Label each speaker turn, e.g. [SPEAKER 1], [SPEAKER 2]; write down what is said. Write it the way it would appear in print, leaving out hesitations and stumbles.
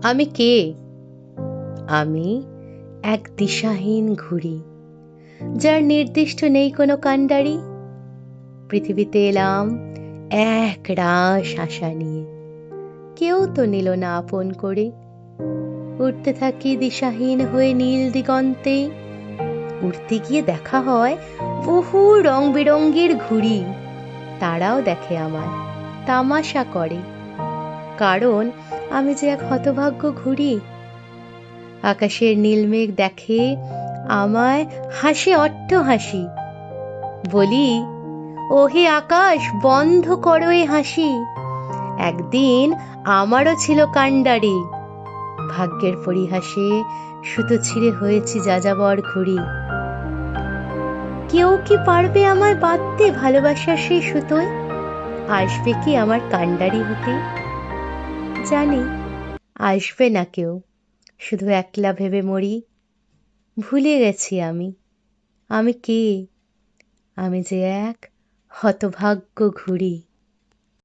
[SPEAKER 1] আমি কে? আমি এক দিশাহীন ঘুড়ি, যার নির্দিষ্ট নেই কোনো কাণ্ডারি। পৃথিবীতে এলাম এক রাশ আশা নিয়ে, কেউ তো নিল না আপন করে। উড়তে থাকি দিশাহীন হয়ে নীল দিগন্তে। উড়তে গিয়ে দেখা হয় বহু রং বেরঙের ঘুড়ি। তারাও দেখে আমায়, তামাশা করে, কারণ আমি যে এক হতভাগ্য ঘুড়ি। আকাশের নীলমেঘ দেখে আমায়, হাসে অট্টহাসি। বলি, ওহে আকাশ, বন্ধ করো এ হাসি। একদিন আমারও ছিল কাণ্ডারি, ভাগ্যের পরিহাসে সুতো ছিঁড়ে হয়েছি যাযাবর ঘুড়ি। কেউ কি পারবে আমায় বাঁধতে ভালোবাসার সেই সুতোয়? আসবে কি আমার কাণ্ডারি হতে? জানি আসবে না কেউ, শুধু একলা ভেবে মরি। ভুলে গেছি আমি কে? আমি যে এক হতভাগ্য ঘুড়ি।